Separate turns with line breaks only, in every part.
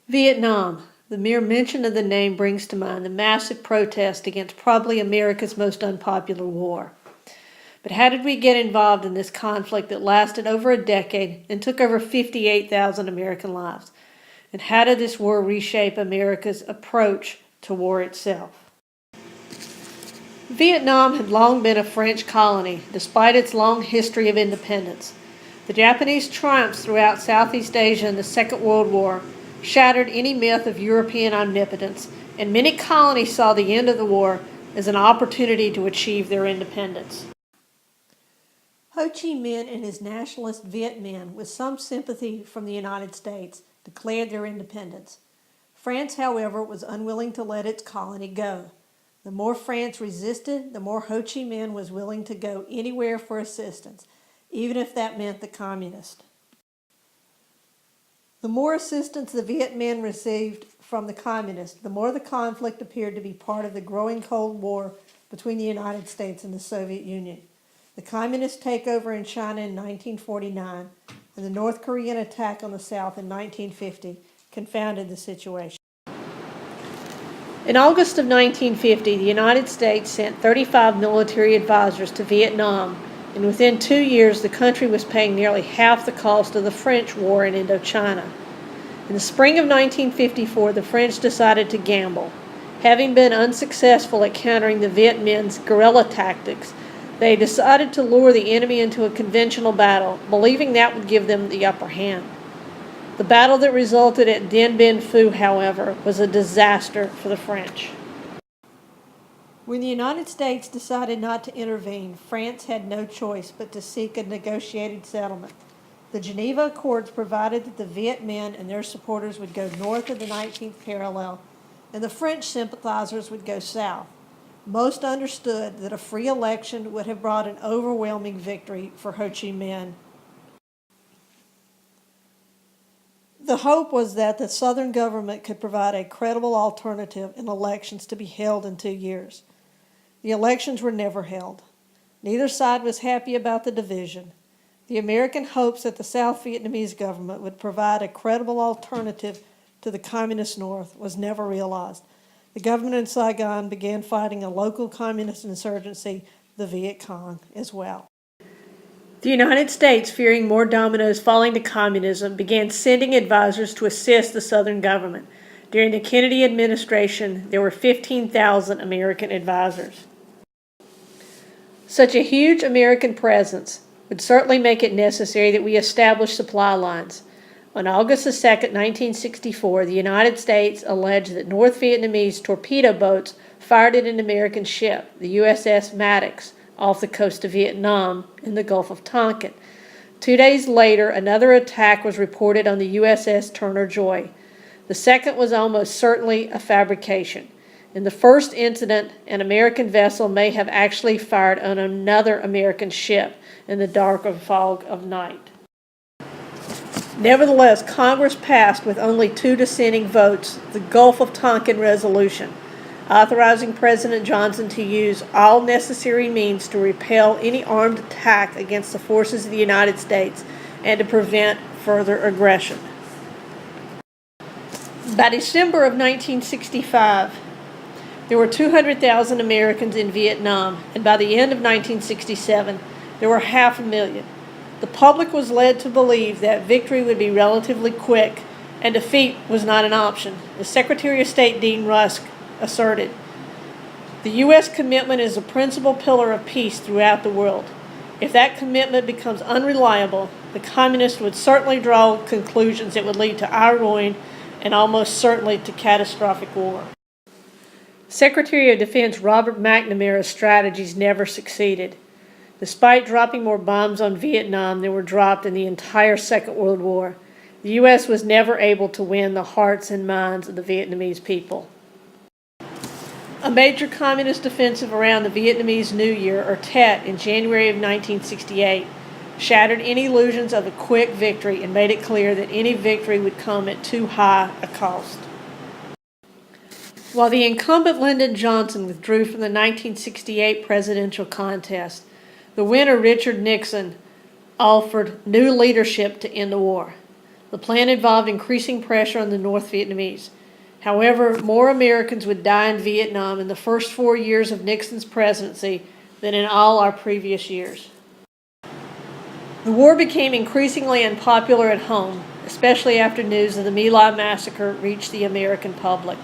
Vietnam. The mere mention of the name brings to mind the massive protest against probably America's most unpopular war. But how did we get involved in this conflict that lasted over a decade and took over 58,000 American lives? And how did this war reshape America's approach to war itself? Vietnam had long been a French colony, despite its long history of independence. The Japanese triumphs throughout Southeast Asia in the Second World War shattered any myth of European omnipotence, and many colonies saw the end of the war as an opportunity to achieve their independence. Ho Chi Minh and his nationalist Viet Minh, with some sympathy from the United States, declared their independence. France, however, was unwilling to let its colony go. The more France resisted, the more Ho Chi Minh was willing to go anywhere for assistance, even if that meant the communists. The more assistance the Viet Minh received from the communists, the more the conflict appeared to be part of the growing Cold War between the United States and the Soviet Union. The communist takeover in China in 1949 and the North Korean attack on the South in 1950 confounded the situation. In August of 1950, the United States sent 35 military advisors to Vietnam, and within 2 years the country was paying nearly half the cost of the French war in Indochina. In the spring of 1954, the French decided to gamble. Having been unsuccessful at countering the Viet Minh's guerrilla tactics, they decided to lure the enemy into a conventional battle, believing that would give them the upper hand. The battle that resulted at Dien Bien Phu, however, was a disaster for the French. When the United States decided not to intervene, France had no choice but to seek a negotiated settlement. The Geneva Accords provided that the Viet Minh and their supporters would go north of the 19th parallel, and the French sympathizers would go south. Most understood that a free election would have brought an overwhelming victory for Ho Chi Minh. The hope was that the Southern government could provide a credible alternative in elections to be held in 2 years. The elections were never held. Neither side was happy about the division. The American hopes that the South Vietnamese government would provide a credible alternative to the Communist North was never realized. The government in Saigon began fighting a local communist insurgency, the Viet Cong, as well. The United States, fearing more dominoes falling to communism, began sending advisors to assist the Southern government. During the Kennedy administration, there were 15,000 American advisors. Such a huge American presence would certainly make it necessary that we establish supply lines. On August 2, 1964, the United States alleged that North Vietnamese torpedo boats fired at an American ship, the USS Maddox, off the coast of Vietnam in the Gulf of Tonkin. 2 days later, another attack was reported on the USS Turner Joy. The second was almost certainly a fabrication. In the first incident, an American vessel may have actually fired on another American ship in the dark and fog of night. Nevertheless, Congress passed with only 2 dissenting votes the Gulf of Tonkin Resolution, authorizing President Johnson to use all necessary means to repel any armed attack against the forces of the United States and to prevent further aggression. By December of 1965, there were 200,000 Americans in Vietnam, and by the end of 1967, there were 500,000. The public was led to believe that victory would be relatively quick and defeat was not an option. As Secretary of State Dean Rusk asserted, the U.S. commitment is a principal pillar of peace throughout the world. If that commitment becomes unreliable, the communists would certainly draw conclusions that would lead to our ruin and almost certainly to catastrophic war. Secretary of Defense Robert McNamara's strategies never succeeded. Despite dropping more bombs on Vietnam than were dropped in the entire Second World War, the U.S. was never able to win the hearts and minds of the Vietnamese people. A major communist offensive around the Vietnamese New Year, or Tet, in January of 1968, shattered any illusions of a quick victory and made it clear that any victory would come at too high a cost. While the incumbent Lyndon Johnson withdrew from the 1968 presidential contest, the winner, Richard Nixon, offered new leadership to end the war. The The plan involved increasing pressure on the North Vietnamese. However, more Americans would die in Vietnam in the first 4 years of Nixon's presidency than in all our previous years. The war became increasingly unpopular at home, especially after news of the My Lai massacre reached the American public.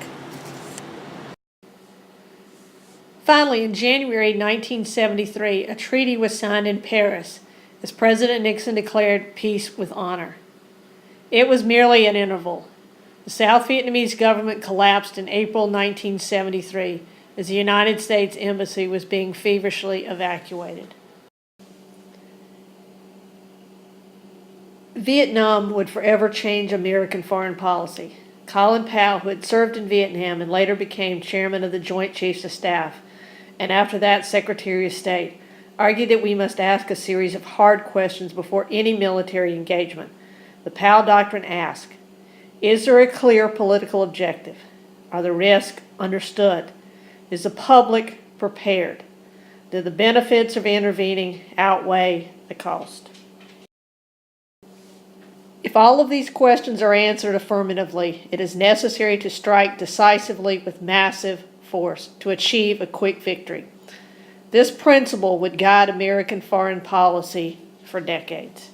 Finally, in January 1973, a treaty was signed in Paris as President Nixon declared peace with honor. It was merely an interval. The South Vietnamese government collapsed in April 1973 as the United States Embassy was being feverishly evacuated. Vietnam would forever change American foreign policy. Colin Powell, who had served in Vietnam and later became chairman of the Joint Chiefs of Staff, and after that Secretary of State, argued that we must ask a series of hard questions before any military engagement. The Powell Doctrine asked, is there a clear political objective? Are the risks understood? Is the public prepared? Do the benefits of intervening outweigh the cost? If all of these questions are answered affirmatively, it is necessary to strike decisively with massive force to achieve a quick victory. This principle would guide American foreign policy for decades.